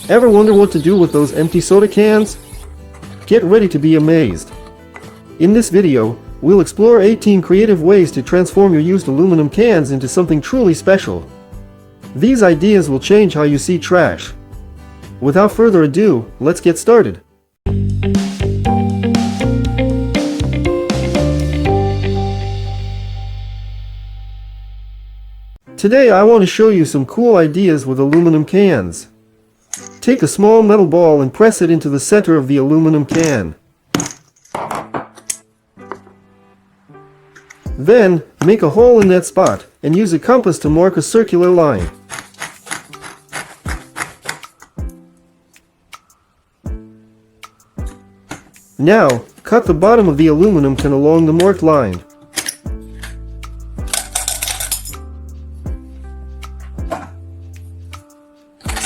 Ever wonder what to do with those empty soda cans? Get ready to be amazed. In this video, we'll explore 18 creative ways to transform your used aluminum cans into something truly special. These ideas will change how you see trash. Without further ado, let's get started. Today I want to show you some cool ideas with aluminum cans. Take a small metal ball and press it into the center of the aluminum can. Then, make a hole in that spot and use a compass to mark a circular line. Now, cut the bottom of the aluminum can along the marked line.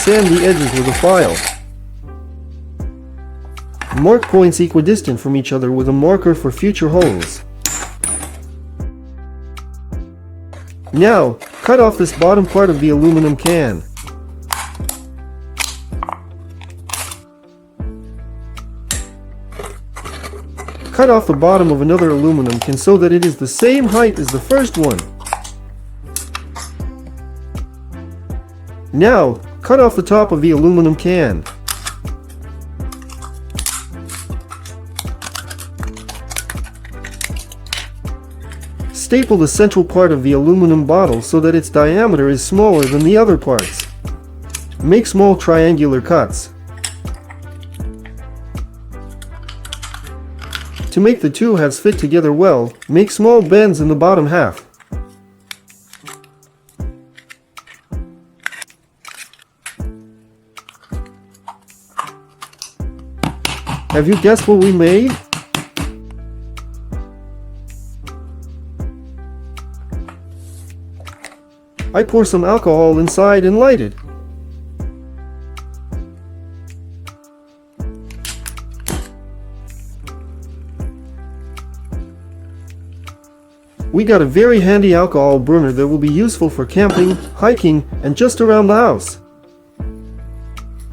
Sand the edges with a file. Mark points equidistant from each other with a marker for future holes. Now, cut off this bottom part of the aluminum can. Cut off the bottom of another aluminum can so that it is the same height as the first one. Now, cut off the top of the aluminum can. Staple the central part of the aluminum bottle so that its diameter is smaller than the other parts. Make small triangular cuts. To make the two halves fit together well, make small bends in the bottom half. Have you guessed what we made? I pour some alcohol inside and light it. We got a very handy alcohol burner that will be useful for camping, hiking, and just around the house.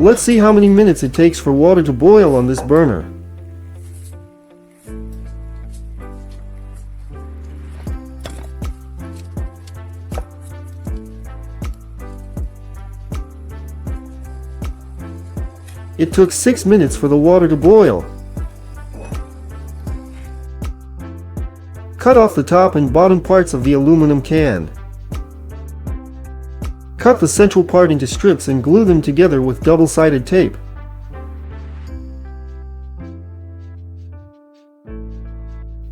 Let's see how many minutes it takes for water to boil on this burner. It took 6 minutes for the water to boil. Cut off the top and bottom parts of the aluminum can. Cut the central part into strips and glue them together with double-sided tape.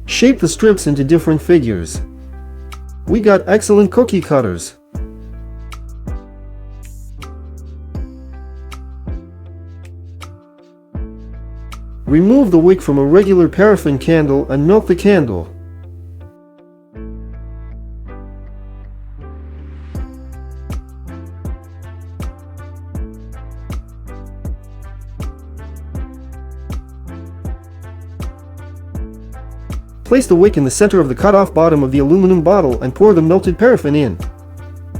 Shape the strips into different figures. We got excellent cookie cutters. Remove the wick from a regular paraffin candle and melt the candle. Place the wick in the center of the cut-off bottom of the aluminum bottle and pour the melted paraffin in.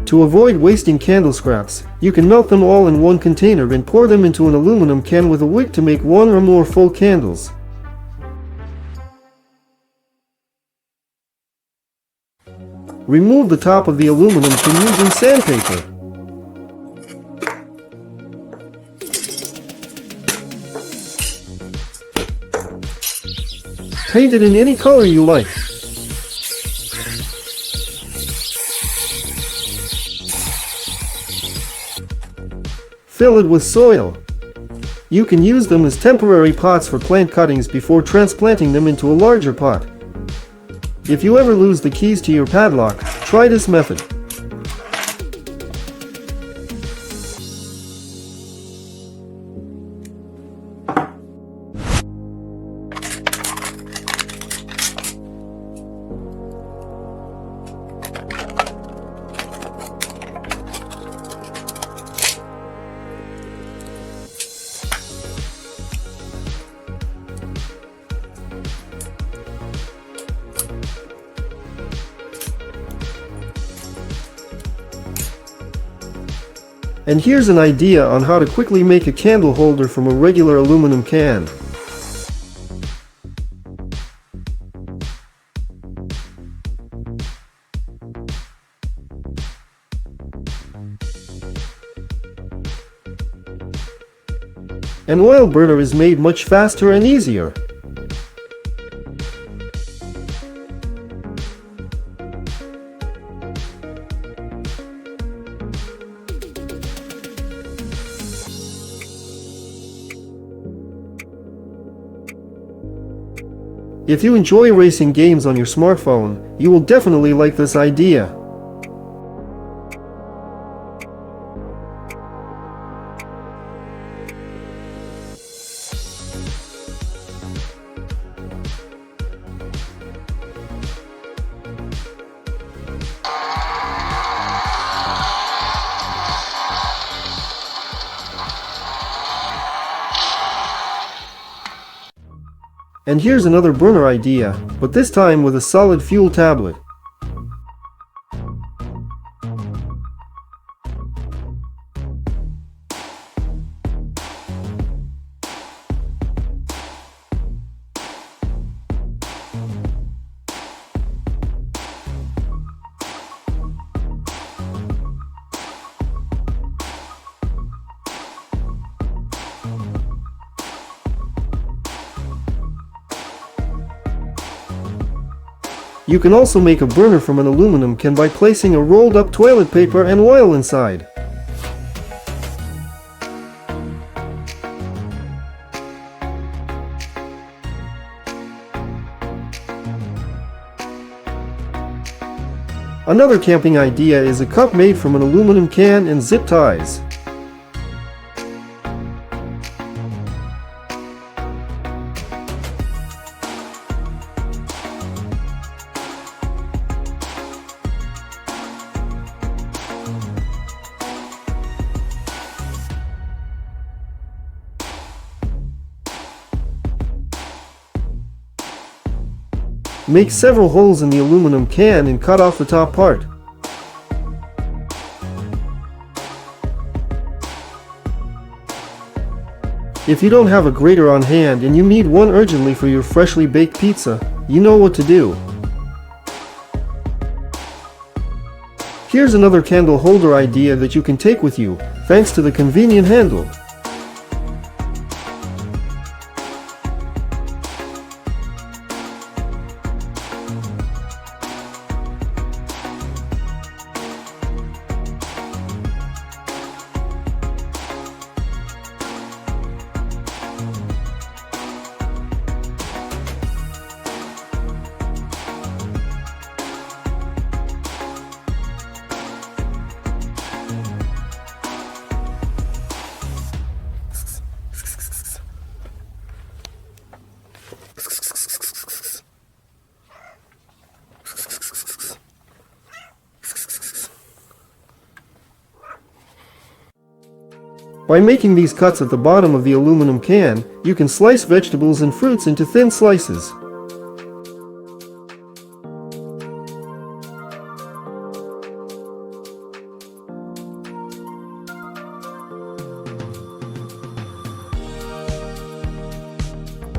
To avoid wasting candle scraps, you can melt them all in one container and pour them into an aluminum can with a wick to make one or more full candles. Remove the top of the aluminum can using sandpaper. Paint it in any color you like. Fill it with soil. You can use them as temporary pots for plant cuttings before transplanting them into a larger pot. If you ever lose the keys to your padlock, try this method. And here's an idea on how to quickly make a candle holder from a regular aluminum can. An oil burner is made much faster and easier. If you enjoy racing games on your smartphone, you will definitely like this idea. And here's another burner idea, but this time with a solid fuel tablet. You can also make a burner from an aluminum can by placing a rolled up toilet paper and oil inside. Another camping idea is a cup made from an aluminum can and zip ties. Make several holes in the aluminum can and cut off the top part. If you don't have a grater on hand and you need one urgently for your freshly baked pizza, you know what to do. Here's another candle holder idea that you can take with you, thanks to the convenient handle. By making these cuts at the bottom of the aluminum can, you can slice vegetables and fruits into thin slices.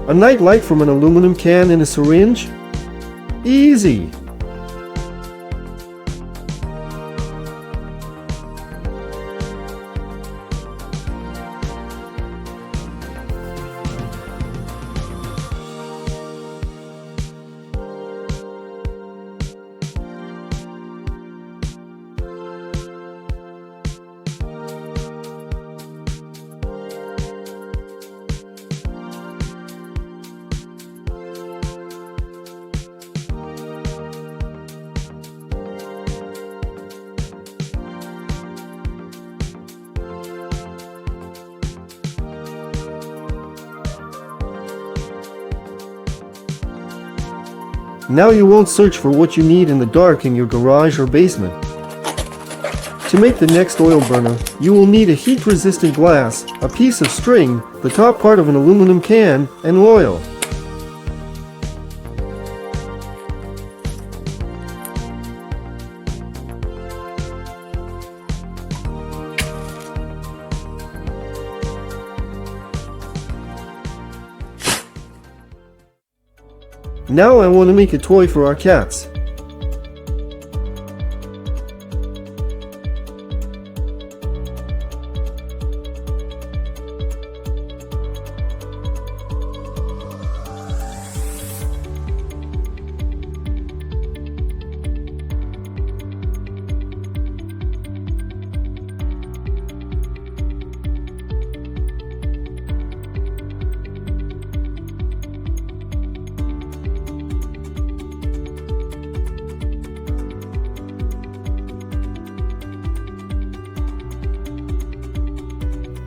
A night light from an aluminum can and a syringe? Easy! Now you won't search for what you need in the dark in your garage or basement. To make the next oil burner, you will need a heat-resistant glass, a piece of string, the top part of an aluminum can, and oil. Now I want to make a toy for our cats.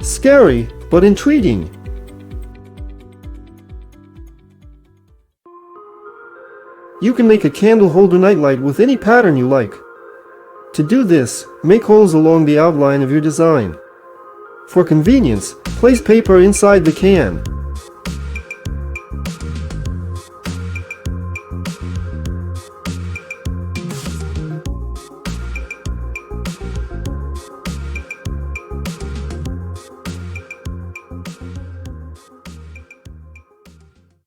Scary, but intriguing. You can make a candle holder nightlight with any pattern you like. To do this, make holes along the outline of your design. For convenience, place paper inside the can.